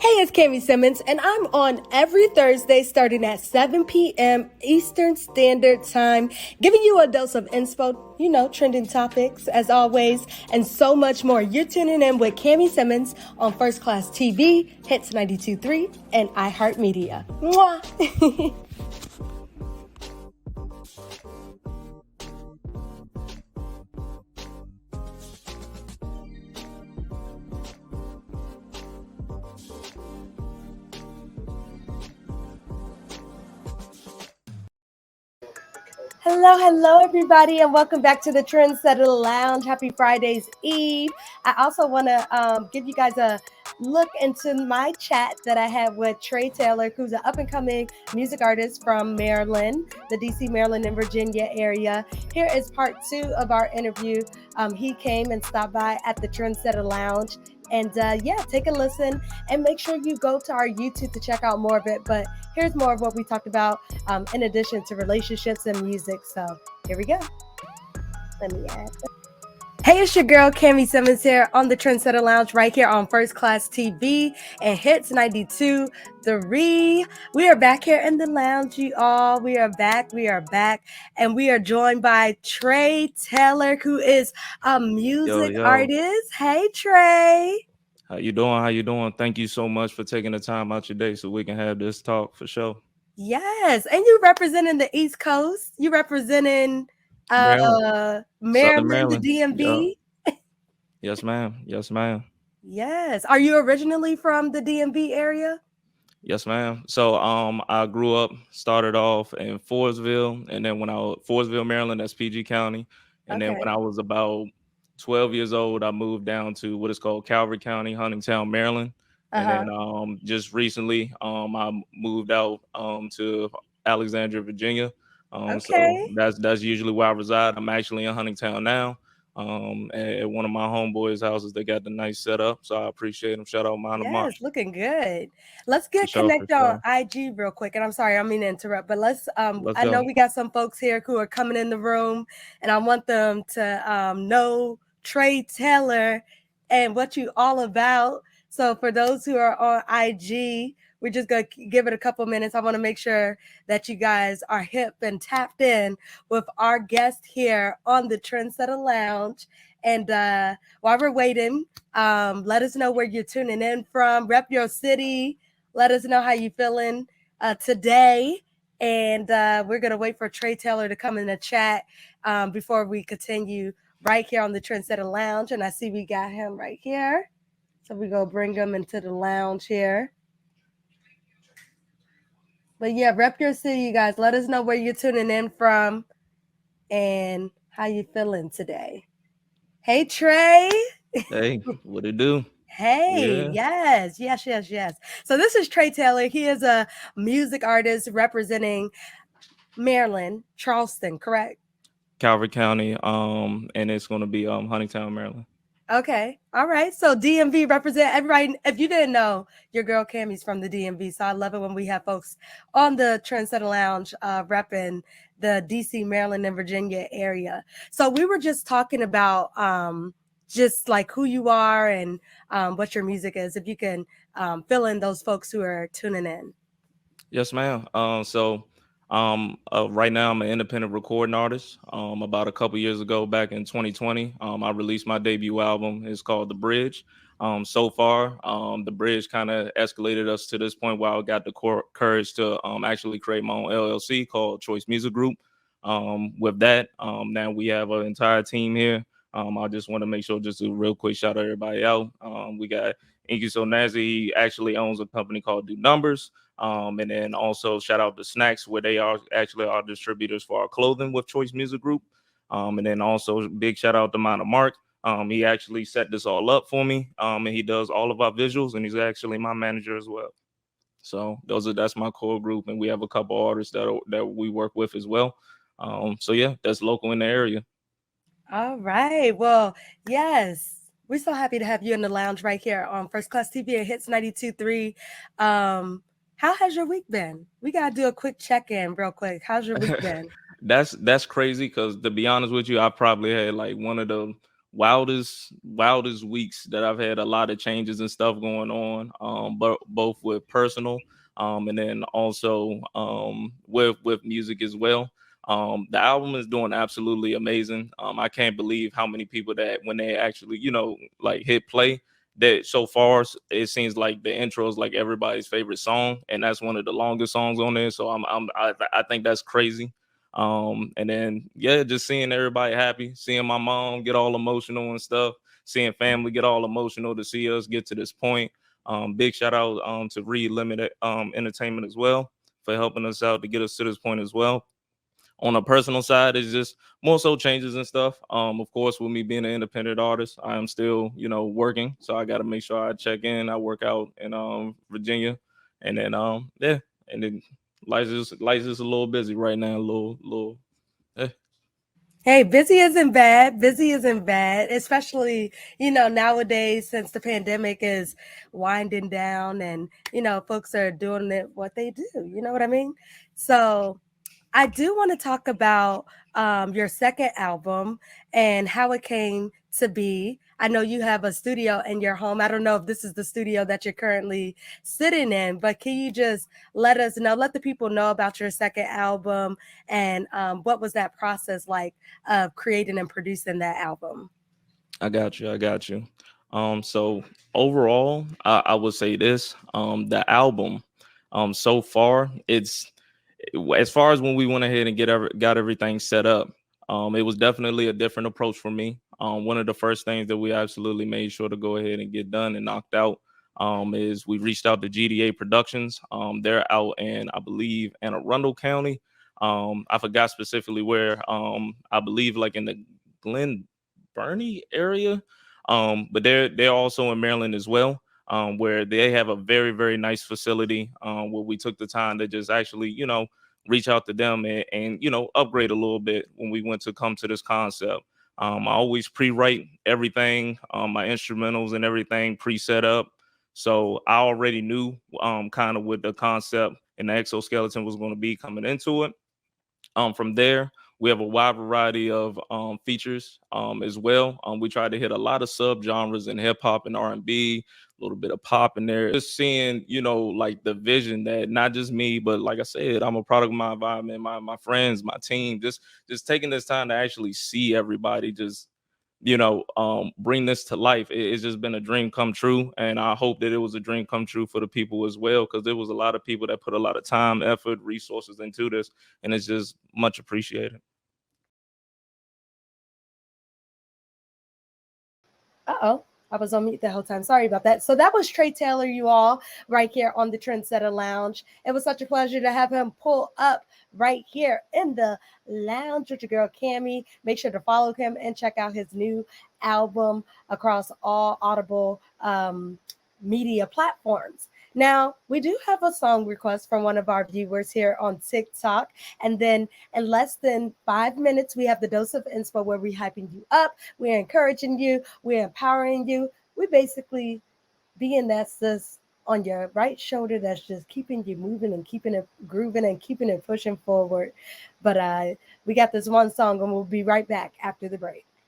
Hey, it's Cami Simmons, and I'm on every Thursday starting at 7 p.m. Eastern Standard Time, giving you a dose of inspo, trending topics as always, and so much more. You're tuning in with Cami Simmons on First Class TV, Hits 92.3, and iHeartMedia. Mwah! Hello, everybody, and welcome back to the Trensetta Lounge. Happy Friday's Eve. I also want to give you guys a look into my chat that I had with tr3taylor, who's an up-and-coming music artist from Maryland, the D.C., Maryland, and Virginia area. Here is part 2 of our interview. He came and stopped by at the Trensetta Lounge. And take a listen and make sure you go to our YouTube to check out more of it. But here's more of what we talked about in addition to relationships and music. So here we go. Let me add that. Hey, it's your girl, Cami Simmons here on the Trensetta Lounge right here on First Class TV and Hits 92.3. We are back here in the lounge, you all. We are back. And we are joined by tr3taylor, who is a music artist. Hey, Trey. How you doing? Thank you so much for taking the time out your day so we can have this talk for sure. Yes, and you representing the East Coast. You representing Maryland, the DMV. Yep. Yes, ma'am. Yes. Are you originally from the DMV area? Yes, ma'am. So I grew up, started off in Forestville, and then Forestville, Maryland, that's PG County. And then when I was about 12 years old, I moved down to what is called Calvert County, Huntingtown, Maryland. And then just recently, I moved out to Alexandria, Virginia. So that's usually where I reside. I'm actually in Huntingtown now. At one of my homeboys' houses, they got the nice setup, so I appreciate them. Shout out Mount March. Yes, looking good. Let's get connected on IG real quick. And I'm sorry, I don't mean to interrupt, but let's I know we got some folks here who are coming in the room, and I want them to know tr3taylor and what you all about. So for those who are on IG, we're just going to give it a couple minutes. I want to make sure that you guys are hip and tapped in with our guest here on the Trensetta Lounge. And while we're waiting, let us know where you're tuning in from. Rep your city. Let us know how you're feeling today. And we're going to wait for tr3taylor to come in the chat before we continue right here on the Trensetta Lounge. And I see we got him right here. So we go bring him into the lounge here. But yeah, rep your city, you guys. Let us know where you're tuning in from and how you feeling today. Hey, Trey. Hey, what it do? Hey, yeah. yes. So this is tr3taylor. He is a music artist representing Maryland, Charleston, correct? Calvert County, and it's going to be Huntingtown, Maryland. Okay. All right. So DMV represent everybody. If you didn't know, your girl Cammy's from the DMV. So I love it when we have folks on the Trensetta Lounge repping the DC, Maryland, and Virginia area. So we were just talking about just like who you are and what your music is. If you can fill in those folks who are tuning in. Yes, ma'am. Right now I'm an independent recording artist. About a couple years ago, back in 2020, I released my debut album. It's called The Bridge. So far, The Bridge kind of escalated us to this point where I got the courage to actually create my own LLC called Choice Music Group. With that, now we have an entire team here. I just want to make sure, just a real quick shout out everybody out. We got Inky So Nasty. He actually owns a company called Do Numbers. And then also shout out to Snacks, where they are actually our distributors for our clothing with Choice Music Group. And then also big shout out to Mark. He actually set this all up for me. And he does all of our visuals, and he's actually my manager as well. So that's my core group, and we have a couple artists that we work with as well. So yeah, that's local in the area. All right. Well, yes. We're so happy to have you in the lounge right here on First Class TV and Hits 92.3. How has your week been? We got to do a quick check-in real quick. How's your week been? That's crazy because, to be honest with you, I probably had like one of wildest weeks that I've had a lot of changes and stuff going on, but both with personal, and then also with music as well. The album is doing absolutely amazing. I can't believe how many people that when they actually, like hit play, that so far it seems like the intro is like everybody's favorite song, and that's one of the longest songs on there. So I think that's crazy. And then yeah, just seeing everybody happy, seeing my mom get all emotional and stuff, seeing family get all emotional to see us get to this point. Big shout out to Reed Limited Entertainment as well for helping us out to get us to this point as well. On a personal side, it's just more so changes and stuff. Of course, with me being an independent artist, I am still, working. So I got to make sure I check in. I work out in Virginia, and then yeah, and then life's just a little busy right now. A little. Eh. Hey, busy isn't bad. Busy isn't bad, especially, nowadays since the pandemic is winding down and, folks are doing what they do. You know what I mean? So I do want to talk about your second album and how it came to be. I know you have a studio in your home. I don't know if this is the studio that you're currently sitting in, but can you just let us know, let the people know about your second album and what was that process like of creating and producing that album? I got you. I got you. So overall, I would say this. The album, so far, it's as far as when we went ahead and got everything set up. It was definitely a different approach for me. One of the first things that we absolutely made sure to go ahead and get done and knocked out. Is we reached out to GDA Productions. They're out in, I believe, Anne Arundel County. I forgot specifically where. I believe like in the Glen Burnie area. But they're also in Maryland as well, where they have a very very nice facility. Where we took the time to just actually reach out to them and upgrade a little bit when we went to come to this concept. I always pre-write everything, my instrumentals and everything pre-set up. So I already knew kind of what the concept and the exoskeleton was going to be coming into it. From there, we have a wide variety of features as well. We try to hit a lot of subgenres in hip hop and R&B, a little bit of pop in there. Just seeing, like the vision that not just me, but like I said, I'm a product of my environment, my friends, my team. Just taking this time to actually see everybody just bring this to life. It's just been a dream come true, and I hope that it was a dream come true for the people as well, because there was a lot of people that put a lot of time, effort, resources into this, and it's just much appreciated. Uh-oh. I was on mute the whole time. Sorry about that. So that was Trey Taylor, you all, right here on the Trensetta Lounge. It was such a pleasure to have him pull up right here in the lounge with your girl Cammy. Make sure to follow him and check out his new album across all Audible media platforms. Now, we do have a song request from one of our viewers here on TikTok. And then in less than 5 minutes, we have the dose of inspo where we're hyping you up, we're encouraging you, we're empowering you. We basically being that's just on your right shoulder that's just keeping you moving and keeping it grooving and keeping it pushing forward. But we got this one song and we'll be right back after the break.